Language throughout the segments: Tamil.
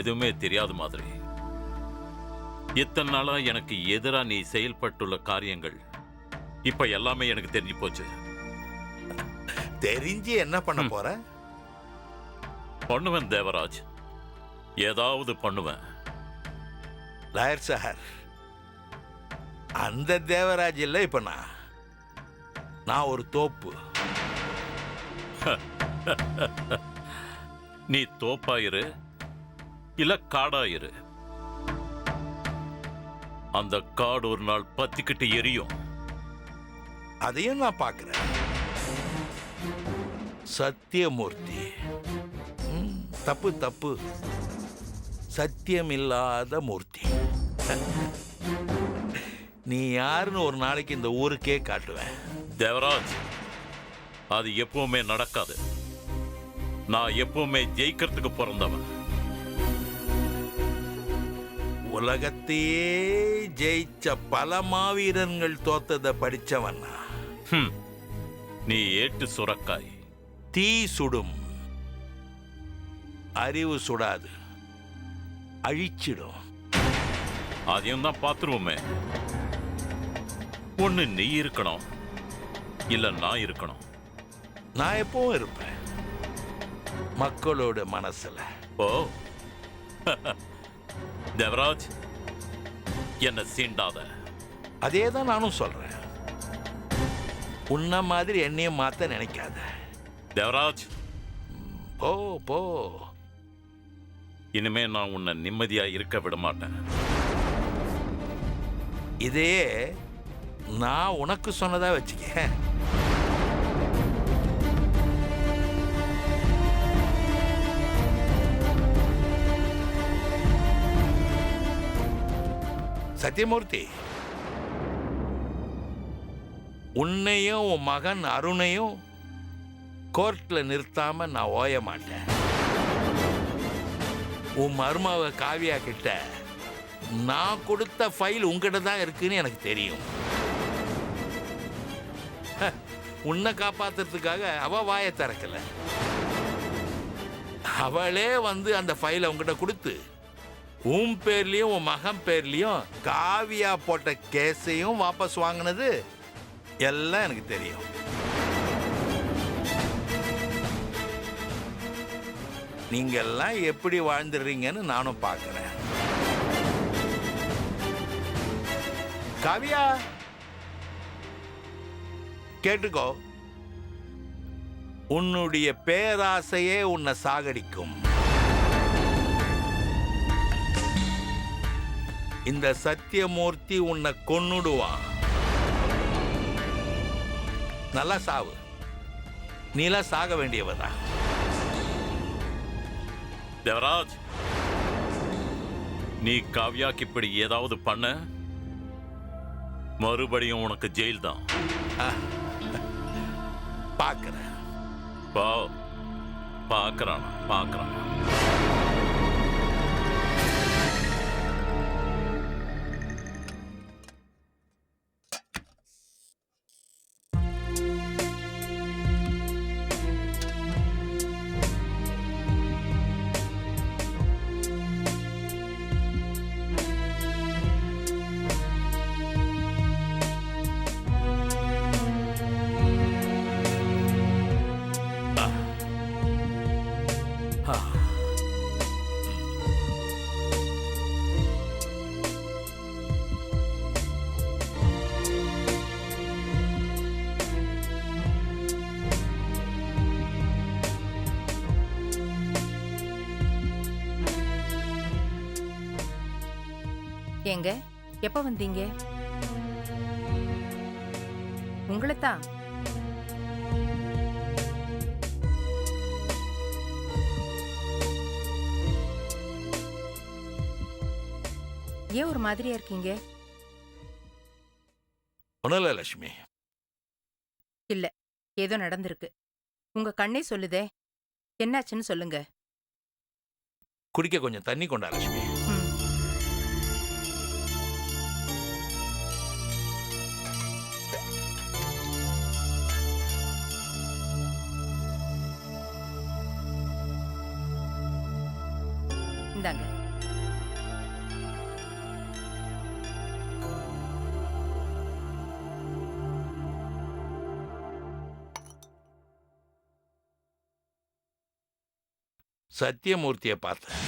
எதுவுமே தெரியாத மாதிரி. இத்தனை நாளா எனக்கு எதிரா நீ செயல்பட்டுள்ள காரியங்கள் இப்ப எல்லாமே எனக்கு தெரிஞ்சு போச்சு. தெரிஞ்சு என்ன பண்ண போற? பண்ணுவேன் தேவராஜ், ஏதாவது பண்ணுவேன். லாயர் சார், அந்த தேவராஜ் இல்ல இப்ப நான் ஒரு தோப்பு. நீ தோப்பாயிரு இல்ல காடாயிரு, அந்த காடு ஒரு நாள் பத்திக்கிட்டு எரியும். அதையும் நான் பார்க்கிறேன். சத்தியமூர்த்தி, தப்பு தப்பு, சத்தியமில்லாத மூர்த்தி. நீ யாருன்னு ஒரு நாளைக்கு இந்த ஊருக்கே காட்டுவேன். தேவராஜ், அது எப்பவுமே நடக்காது. நான் எப்பவுமே ஜெயிக்கிறதுக்கு பிறந்தவன். உலகத்தையே ஜெயிச்ச பல மாவீரர்கள் தோத்ததை படிச்சவன். நீ ஏட்டு சுரக்காய். தீ சுடும், அறிவு சுடாது, அழிச்சிடும். அதையும் தான் பார்த்துருவோமே. ஒண்ணு நீ இருக்கணும், இல்ல நான் இருக்கணும். நான் எப்பவும் இருப்பேன் மக்களோட மனசுல. ஓ தேவராஜ், என்ன சீண்டாத. அதே தான் நானும் சொல்றேன். உன்ன மாதிரி என்னையும் மாத்த நினைக்காத தேவராஜ். போ போ. இனிமே நான் உன்னை நிம்மதியா இருக்க விட மாட்டேன். இதையே நான் உனக்கு சொன்னதா வச்சுக்க. சத்தியமூர்த்தி, உன்னையும் உன் மகன் அருணையும் கோர்ட்ல நிறுத்தாம நான் ஓய மாட்டேன். உன் மருமவ காவியா கிட்ட நான் கொடுத்த ஃபைல் உங்ககிட்ட தான் இருக்குன்னு எனக்கு தெரியும். உன்னை காப்பாத்துறதுக்காக அவ வாயை திறக்கல. அவளே வந்து அந்த ஃபைலை உங்ககிட்ட கொடுத்து உன் பேர்லயும் உன் மகன் பேர்லயும் காவியா போட்ட கேஸையும் வாபஸ் வாங்கினது எல்லாம் எனக்கு தெரியும். நீங்க எல்லாம் எப்படி வாழ்ந்துடுறீங்கன்னு நானும் பார்க்கிறேன். காவியா, கேட்டுக்கோ. உன்னுடைய பேராசையே உன்னை சாகடிக்கும். இந்த சத்தியமூர்த்தி உன்னை கொன்னுடுவான். நல்லா சாவு. நீலாம் சாக வேண்டியவதான். தேவராஜ், நீ காவ்யாக்கு இப்படி ஏதாவது பண்ண, மறுபடியும் உனக்கு ஜெயில் தான். பார்க்கிறேன். பார்க்கறான். ஏங்க, எப்ப வந்தீங்க? உங்களைத்தான். ஏன் ஒரு மாதிரியா இருக்கீங்க? ஒண்ணும் இல்ல லட்சுமி. இல்ல, ஏதோ நடந்திருக்கு. உங்க கண்ணே சொல்லுதே. என்னாச்சுன்னு சொல்லுங்க. குடிக்க கொஞ்சம் தண்ணி கொண்டா லட்சுமி. இந்தாங்க. சத்தியமூர்த்தியை பார்த்தேன்.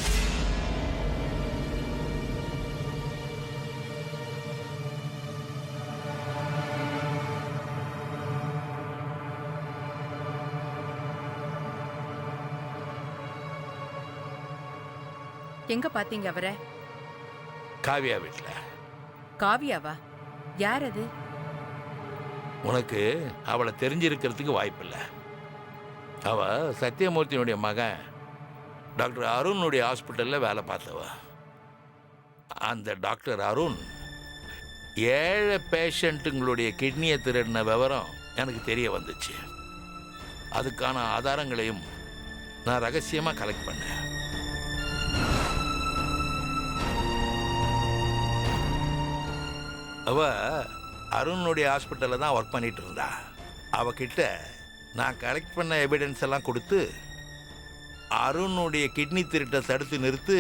எங்க பாத்தீங்க அவரை? காவியா வீட்டுல. காவியாவா? யார் அது? உனக்கு அவளை தெரிஞ்சிருக்கிறதுக்கு வாய்ப்பில்லை. அவ சத்தியமூர்த்தியினுடைய மகன் டாக்டர் அருணுடைய ஹாஸ்பிட்டலில் வேலை பார்த்தவ. அந்த டாக்டர் அருண் 7 பேஷண்ட்டுங்களுடைய கிட்னியை திருடின விவரம் எனக்கு தெரிய வந்துச்சு. அதுக்கான ஆதாரங்களையும் நான் ரகசியமாக கலெக்ட் பண்ணேன். அவ அருணுடைய ஹாஸ்பிட்டலில் தான் ஒர்க் பண்ணிட்டு இருந்தா. அவகிட்ட நான் கலெக்ட் பண்ண எவிடன்ஸ் எல்லாம் கொடுத்து அருணுடைய கிட்னி திருட்டை தடுத்து நிறுத்து,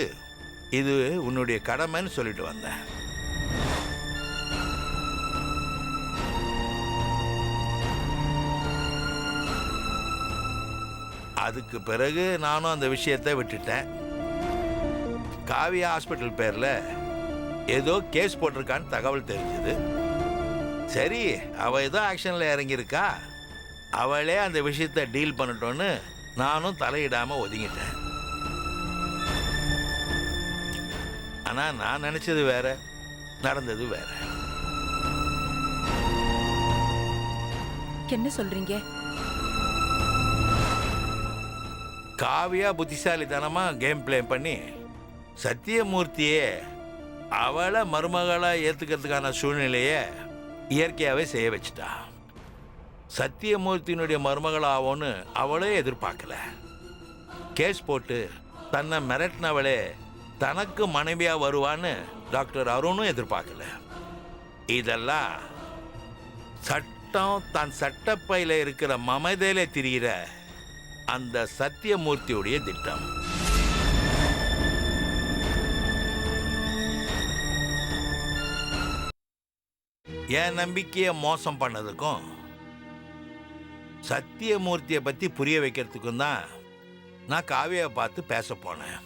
இது உன்னுடைய கடமைன்னு சொல்லிட்டு வந்தேன். அதுக்கு பிறகு நானும் அந்த விஷயத்தை விட்டுட்டேன். காவியா ஹாஸ்பிட்டல் பேர்ல ஏதோ கேஸ் போட்டிருக்கான்னு தகவல் தெரிஞ்சது. சரி, அவ ஏதோ ஆக்ஷன்ல இறங்கியிருக்கா, அவளே அந்த விஷயத்தை டீல் பண்ணட்டோன்னு நானும் தலையிடாம ஒதுங்கிட்டேன். ஆனா நான் நினைச்சது வேற, நடந்தது வேற. என்ன சொல்றீங்க? காவியா புத்திசாலித்தனமா கேம் பிளே பண்ணி சத்தியமூர்த்தியே அவளை மருமகளா ஏத்துக்கிறதுக்கான சூழ்நிலையை இயற்கையாகவே செய்ய வச்சுட்டா. சத்தியமூர்த்தியினுடைய மருமகளாவோன்னு அவளே எதிர்பார்க்கல. கேஸ் போட்டு தன்னை மிரட்டினவளே தனக்கு மனைவியா வருவான்னு டாக்டர் அருணும் எதிர்பார்க்கல. இதெல்லாம் சட்டம் தன் சட்டப்பையில் இருக்கிற மமதையில திரிகிற அந்த சத்தியமூர்த்தியுடைய திட்டம். என் நம்பிக்கையை மோசம் பண்ணதுக்கும் சத்தியமூர்த்தியை பற்றி புரிய வைக்கிறதுக்கும் தான் நான் காவியை பார்த்து பேச போனேன்.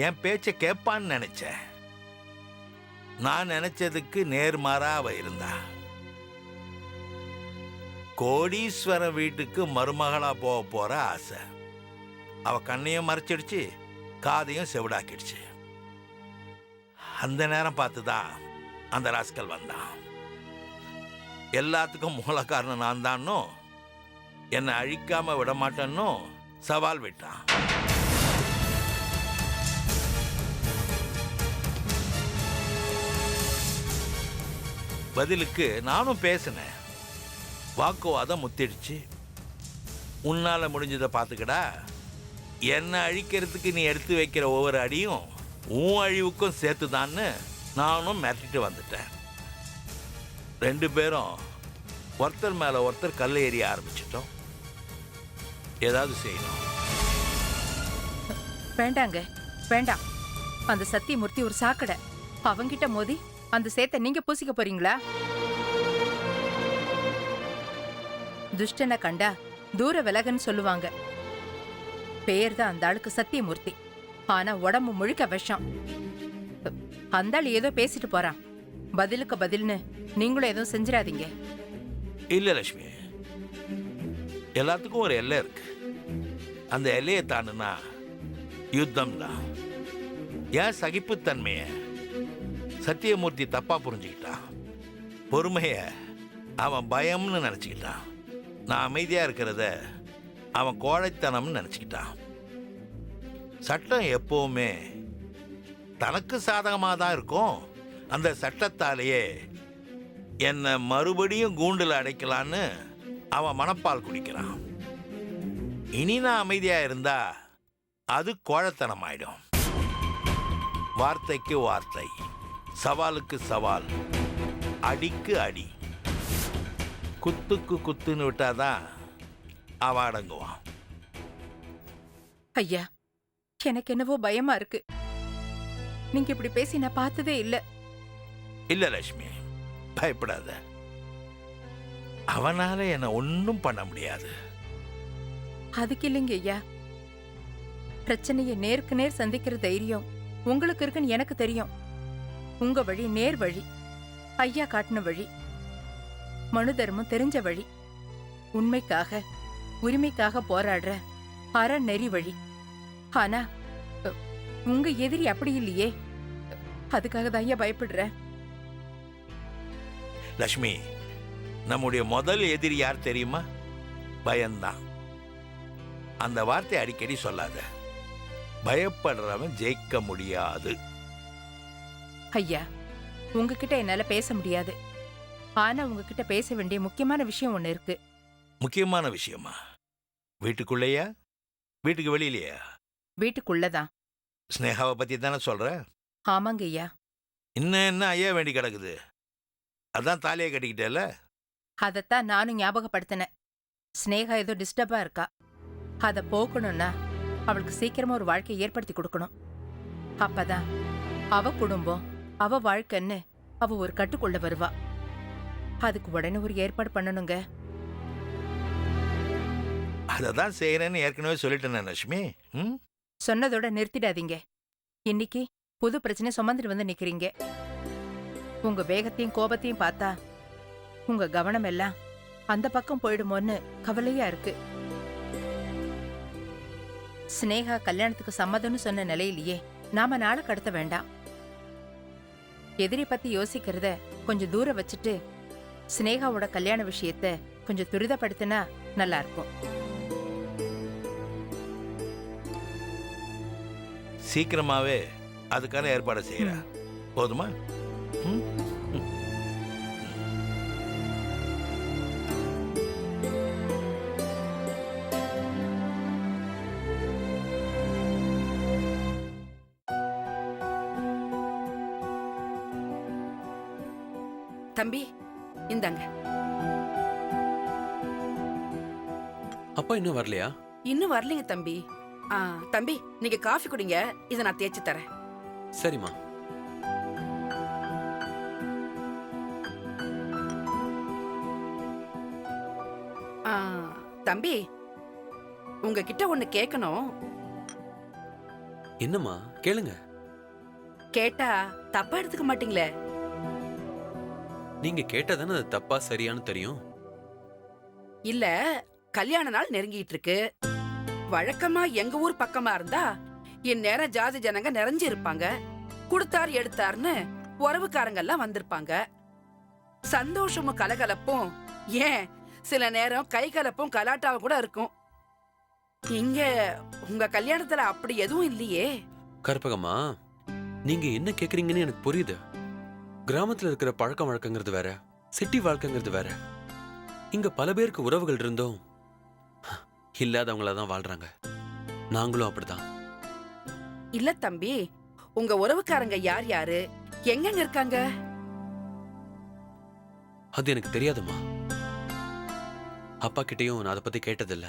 என் பேச்சை கேட்பான்னு நினைச்சேன். நான் நினைச்சதுக்கு நேர்மாறா அவ இருந்தா. கோடீஸ்வரன் வீட்டுக்கு மருமகளா போக போற ஆசை அவ கண்ணையும் மறைச்சிடுச்சு, காதையும் செவிடாக்கிடுச்சு. அந்த நேரம் பார்த்துதான் அந்த ராஸ்கல் வந்தான். எல்லாத்துக்கும் மூல காரணம் நான் தானோ, என்னை அழிக்காம விட மாட்டேன்னு சவால் விட்டான். பதிலுக்கு நானும் பேசினேன். வாக்குவாதம் முத்திடுச்சு. உன்னால முடிஞ்சதை பார்த்துக்கடா, என்னை அழிக்கிறதுக்கு நீ எடுத்து வைக்கிற ஒவ்வொரு அடியும் உன் அழிவுக்கும் சேர்த்துதான்னு நானும் மிரட்டிட்டு வந்துட்டேன். 2 பேரும் ஒருத்தர் மேல ஒருத்தர் கல்லை எறிய ஆரம்பிச்சிட்டோம். ஏதாவது செய்யணும். வேண்டாங்க, வேண்டாம். அந்த சத்தியமூர்த்தி ஒரு சாக்கடை. அவங்கிட்ட மோதி அந்த சேத்தை நீங்க பூசிக்க போறீங்களா? துஷ்டனை கண்டா தூர விலகன்னு சொல்லுவாங்க. பேர் தான் அந்த ஆளுக்கு சத்தியமூர்த்தி. ஆனா உடம்பு முழுக்க விஷம். அந்த ஆள் ஏதோ பேசிட்டு போறான். பதிலுக்கு பதில்னு நீங்களும் எதுவும் செஞ்சிடாதீங்க. இல்ல லட்சுமி, எல்லாத்துக்கும் ஒரு எல்லை இருக்கு. அந்த எல்லையை தாண்டுனா யுத்தம் தான். ஏன் சகிப்புத்தன்மைய சத்தியமூர்த்தி தப்பா புரிஞ்சுக்கிட்டான். பொறுமைய அவன் பயம்னு நினைச்சுக்கிட்டான். நான் அமைதியா இருக்கிறத அவன் கோழைத்தனம்னு நினைச்சுக்கிட்டான். சட்டம் எப்பவுமே தனக்கு சாதகமாக தான் இருக்கும். அந்த சட்டத்தாலேயே என்னை மறுபடியும் கூண்டில் அடைக்கலான்னு அவன் மனப்பால் குடிக்கிறான். இனி நான் அமைதியா இருந்தா அது கோழைத்தனம் ஆயிடும். வார்த்தைக்கு வார்த்தை, சவாலுக்கு சவால், அடிக்கு அடி, குத்துக்கு குத்துன்னு விட்டாதான் அவன் அடங்குவான். ஐயா, எனக்கு என்னவோ பயமா இருக்கு. நீங்க இப்படி பேசி நான் பார்த்ததே இல்ல. இல்ல லட்சுமி, பயப்படாத. அவனால என்ன ஒன்னும் பண்ண முடியாது. அதுக்கு இல்லைங்க ஐயா, பிரச்சனையை நேருக்கு நேர் சந்திக்கிற தைரியம் உங்களுக்கு இருக்குன்னு எனக்கு தெரியும். உங்க வழி நேர் வழி, ஐயா காட்டின வழி, மனு தர்மம் தெரிஞ்ச வழி, உண்மைக்காக உரிமைக்காக போராடுற அறநெறி வழி. ஆனா உங்க எதிரி அப்படி இல்லையே. அதுக்காக தான் ஐயா பயப்படுற. லட்சுமி, நம்முடைய முதல் எதிரி யார் தெரியுமா? பயம்தான். அந்த வார்த்தை அடிக்கடி சொல்லாத. பயப்படுறவன் ஜெயிக்க முடியாது. ஐயா, உங்ககிட்ட என்னால பேச முடியாது. ஆனா உங்ககிட்ட பேச வேண்டிய முக்கியமான விஷயம் ஒண்ணு இருக்கு. முக்கியமான விஷயமா? வீட்டுக்குள்ளேயா வீட்டுக்கு வெளியிலையா? வீட்டுக்குள்ளதான். ஸ்னேகாவை பத்தி தானே சொல்ற? ஆமாங்க ஐயா. இன்னும் என்ன ஐயா வேண்டி கிடக்குது? அதான் தாலியை கட்டிக்கிட்டேல. அதத்தான் நானும் ஞாபகப்படுத்தினேன். ஸ்னேகா ஏதோ டிஸ்டர்பா இருக்கா. அதை போக்கணும்னா அவளுக்கு சீக்கிரமா ஒரு வாழ்க்கையை ஏற்படுத்தி கொடுக்கணும். அப்பதான் அவ குடும்பம், அவ வாழ்க்கைன்னு அவ ஒரு கட்டுக்குள்ள வருவா. அதுக்கு உடனே ஒரு ஏற்பாடு பண்ணணுங்க. அததான் செய்யறேன்னு ஏற்கனவே சொல்லிட்டேன் லட்சுமி. சொன்னதோட நிறுத்திடாதீங்க. இன்னைக்கு புது பிரச்சனை சுமந்துட்டு வந்து நிக்கிறீங்க. உங்க வேகத்தையும் கோபத்தையும் பார்த்தா உங்க கவனம் எல்லாம் அந்த பக்கம் போயிடுமோன்னு கவலையா இருக்கு. ஸ்னேகா கல்யாணத்துக்கு சம்மதம்னு சொன்ன நிலையிலேயே நாம நாளை கடத்த வேண்டாம். எதிரி பத்தி யோசிக்கிறத கொஞ்சம் தூரம் வச்சுட்டு ஸ்னேகாவோட கல்யாண விஷயத்த கொஞ்சம் துரிதப்படுத்தினா நல்லா இருக்கும். சீக்கிரமாவே அதுக்கான ஏற்பாடு செய்யறேன். போதுமா? தம்பி, இந்தாங்க. அப்பா இன்னும் வரலையா? இன்னும் வரலீங்க தம்பி. தம்பி, நீங்க காஃபி குடிங்க, இதை நான் தேய்ச்சி தரேன். சரிம்மா. தம்பி, உங்ககிட்ட ஒண்ணு கேட்கணும். என்னம்மா? கேளுங்க. கேட்டா தப்பா எடுத்துக்க மாட்டீங்களே? நீங்க கேட்டதானே அது தப்பா சரியான்னு தெரியும். இல்ல, கல்யாண நாள் நெருங்கிட்டு இருக்கு. வழக்கமா எங்க ஊர் பக்கமா இருந்தா இந்நேரம் ஜாதி ஜனங்க நிறைஞ்சு இருப்பாங்க. கொடுத்தார் எடுத்தார்னு உறவுக்காரங்க எல்லாம் வந்திருப்பாங்க. சந்தோஷமும் கலகலப்பும், ஏன் சில நேரம் கை கலப்பும் கலாட்டாவும் கூட இருக்கும். இங்க உங்க கல்யாணத்துல அப்படி எதுவும் இல்லையே. கற்பகம்மா, நீங்க என்ன கேக்குறீங்கன்னு எனக்கு புரியுது. கிராமத்துல இருக்கிற பழக்க வழக்கங்கிறது வேற, சிட்டி வாழ்க்கைங்கிறது வேற. இங்க பல பேருக்கு உறவுகள் இருந்தோம் இல்லாதவங்களதான் வாழ்றாங்க. நாங்களும் அப்படிதான். இல்ல தம்பி, உங்க உறவுக்காரங்க யார் யாரு, எங்கெங்க இருக்காங்க? அது எனக்கு தெரியாதுமா. அப்பா கிட்டயும் நான் அதை பத்தி கேட்டதில்ல.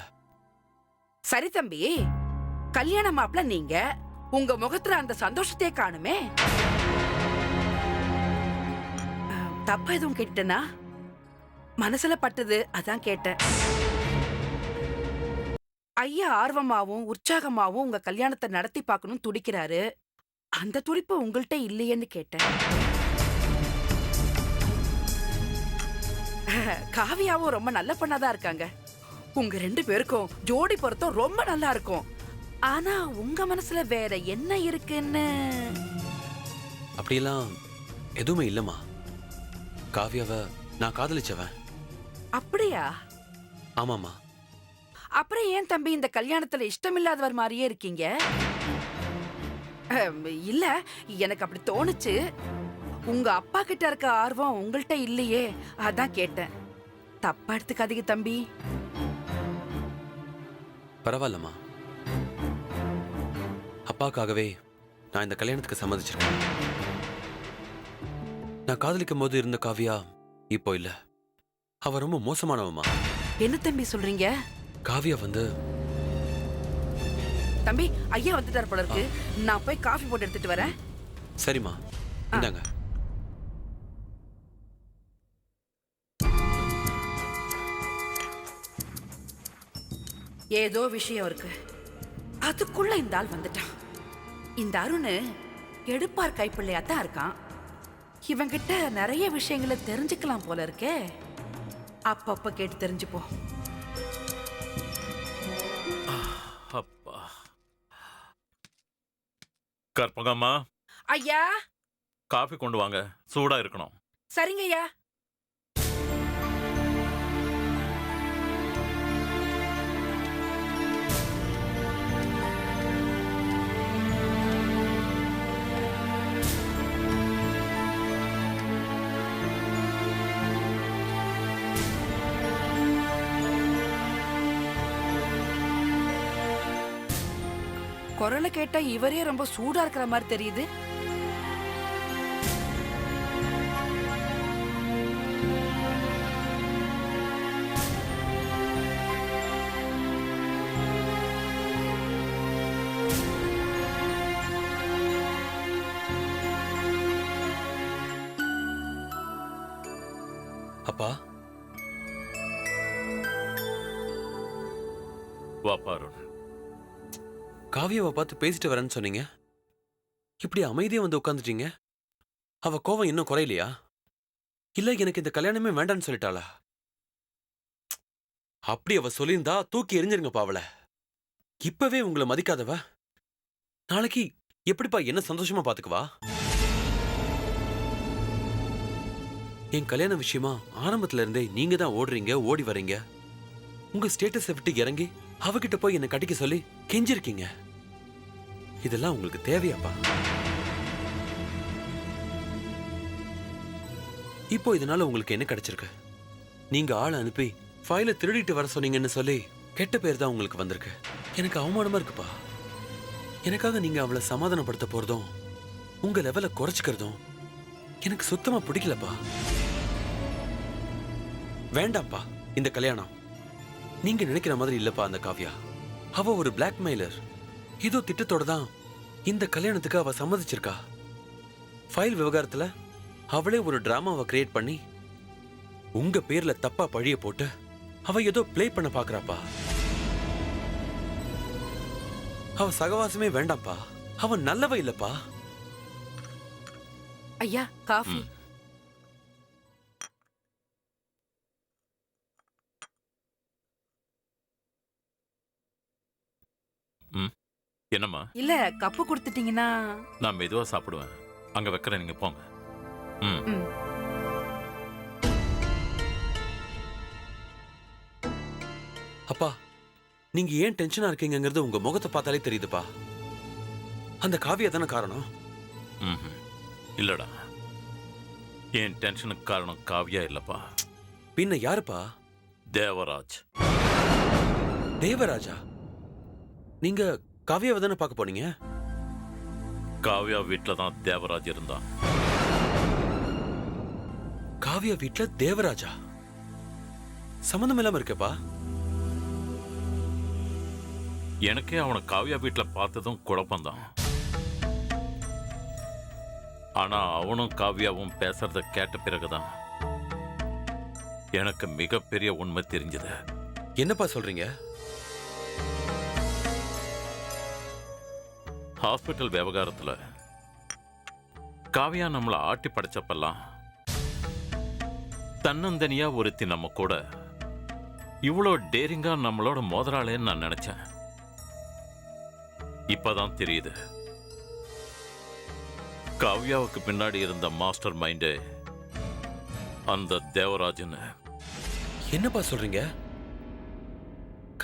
சரி தம்பி, கல்யாண மாப்பிள்ள நீங்க, உங்க முகத்துல அந்த சந்தோஷத்தையே காணுமே. தப்பா எதுவும் கேட்டேனா? மனசுல பட்டது, அதான் கேட்டேன். ஐயா ஆர்வமாவும் உற்சாகமாவும் உங்க கல்யாணத்தை நடத்தி பார்க்கணும் துடிக்கிறாரு. அந்த துடிப்பு உங்கள்கிட்ட இல்லையேன்னு கேட்டேன். காவியாவும் ரொம்ப நல்ல பொண்ணாதான் இருக்காங்க. உங்க 2 பேருக்கும் ஜோடி பொருத்தம் ரொம்ப நல்லா இருக்கும். ஆனா உங்க மனசுல வேற என்ன இருக்குன்னு? அப்படியெல்லாம் எதுவுமே இல்லம்மா. காவியாவ நான் காதலிச்சவன். அப்படியா? ஆமாமா. அப்புறம் ஏன் தம்பி இந்த கல்யாணத்துல இஷ்டமில்லாதவர் மாதிரியே இருக்கீங்க? இல்ல, எனக்கு அப்படி தோணுச்சு. உங்க அப்பா கிட்ட இருக்க ஆர்வம் உங்கள்கிட்ட இல்லையே, அதான் கேட்டேன். தப்பா எடுத்துக்காதீங்க தம்பி. பரவாயில்லம்மா. அப்பாக்காகவே நான் இந்த கல்யாணத்துக்கு சம்மதிச்சிருக்கேன். நான் காதலிக்கும் போது இருந்த காவியா இப்போ இல்ல. அவ ரொம்ப மோசமானவம்மா. என்ன தம்பி சொல்றீங்க? காவியா வந்து தம்பி, ஐயா வந்துட்டார் போல இருக்கு. நான் போய் காஃபி போட்டு எடுத்துட்டு வரேன். சரிம்மா, இந்தாங்க. ஏதோ விஷயம் இருக்கு. அதுக்குள்ள இந்த ஆள் வந்துட்டான். இந்த அருண் எடுப்பார் கைப்பிள்ளையா தான் இருக்கான். இவங்கிட்ட நிறைய விஷயங்களை தெரிஞ்சுக்கலாம் போல இருக்கே. அப்பப்ப கேட்டு தெரிஞ்சுப்போம். அப்பா. கற்பகம்மா, ஐயா. காஃபி கொண்டு வாங்க, சூடா இருக்கணும். சரிங்க ஐயா. குரலை கேட்டா இவரே ரொம்ப சூடா இருக்கிற மாதிரி தெரியுது. அப்பா, வா பாருண். காவியாவை பார்த்து பேசிட்டு வரேன்னு சொன்னீங்க. இப்படி அமைதியா வந்து உட்காந்துட்டீங்க. அவ கோவம் இன்னும் குறையலையா? இல்ல எனக்கு இந்த கல்யாணமே வேண்டான்னு சொல்லிட்டாளா? அப்படி அவ சொல்லியிருந்தா தூக்கி எரிஞ்சிருங்கப்பா அவளை. இப்பவே உங்களை மதிக்காதவ நாளைக்கு எப்படிப்பா என்ன சந்தோஷமா பாத்துக்குவா? என் கல்யாண விஷயமா ஆரம்பத்துல இருந்தே நீங்க தான் ஓடுறீங்க, ஓடி வரீங்க. உங்க ஸ்டேட்டஸை விட்டு இறங்கி அவகிட்ட போய் என்னை கட்டிக்க சொல்லி கெஞ்சிருக்கீங்க. இதெல்லாம் உங்களுக்கு தேவையாப்பா? இப்போ இதனால உங்களுக்கு என்ன கிடைச்சிருக்கு? நீங்க ஆளை அனுப்பி ஃபைலை திருடிட்டு வர சொன்னீங்கன்னு சொல்லி கெட்ட பேர் தான் உங்களுக்கு வந்திருக்கு. எனக்கு அவமானமா இருக்குப்பா. எனக்காக நீங்க அவளை சமாதானப்படுத்த போறதும் உங்க லெவலை குறைச்சிக்கிறதும் எனக்கு சுத்தமா பிடிக்கலப்பா. வேண்டாம்ப்பா இந்த கல்யாணம். நீங்க நினைக்கிற மாதிரி இல்லப்பா அந்த காவ்யா. அவ ஒரு பிளாக்மெயிலர். ஏதோ திட்டத்தோட தான் இந்த கல்யாணத்துக்கு அவ சம்மதிச்சிருக்கா. ஃபைல் விவகாரத்துல அவளே ஒரு டிராமாவை கிரியேட் பண்ணி உங்க பேர்ல தப்பா பழிய போட்டு அவ ஏதோ பிளே பண்ண பாக்குறாப்பா. அவ சகவாசமே வேண்டாம்ப்பா. அவ நல்லவ இல்லப்பா. ஐயா காஃபி. என்னம்மா? இல்ல கப்பு கொடுத்துட்டீங்கன்னா நான் மெதுவா சாப்பிடுவேன். அங்க வைக்கிறேன், நீங்க போங்க. ம். ம். அப்பா, நீங்க ஏன் டென்ஷனா இருக்கீங்கங்கிறது உங்க முகத்தை பார்த்தாலே தெரியுதுப்பா. அந்த காவியா தானே காரணம்? ம்ஹும். இல்லடா, என் டென்ஷனுக்கு காரணம் காவியா இல்லப்பா, பின்ன யாருப்பா? தேவராஜ். தேவராஜா? நீங்க காவியாவை தானே பார்க்க போனீங்க? காவியா வீட்டில் தான் தேவராஜ் இருந்தான். காவியா வீட்டுல தேவராஜா? சம்பந்தம் இல்லாம இருக்கப்பா. எனக்கே அவனை காவியா வீட்டில் பார்த்ததும் குழப்பம்தான். ஆனா அவனும் காவியாவும் பேசுறத கேட்ட பிறகுதான் எனக்கு மிகப்பெரிய உண்மை தெரிஞ்சது. என்னப்பா சொல்றீங்க? ஹாஸ்பிட்டல் விவகாரத்துல காவியா நம்மளை ஆட்டி படைச்சப்பெல்லாம் தன்னந்தனியா ஒருத்தி நம்ம கூட இவ்வளோ டேரிங்கா நம்மளோட மோதராளேன்னு நான் நினைச்சேன். இப்பதான் தெரியுது, காவியாவுக்கு பின்னாடி இருந்த மாஸ்டர் மைண்டு அந்த தேவராஜன். என்னப்பா சொல்றீங்க?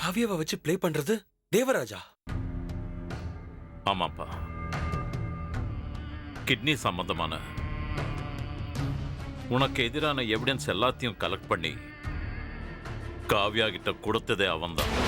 காவியாவை வச்சு பிளே பண்றது தேவராஜா? ஆமாப்பா, கிட்னி சம்பந்தமான உனக்கு எதிரான எவிடன்ஸ் எல்லாத்தையும் கலெக்ட் பண்ணி காவியா கிட்ட கொடுத்ததே அவன்தான்.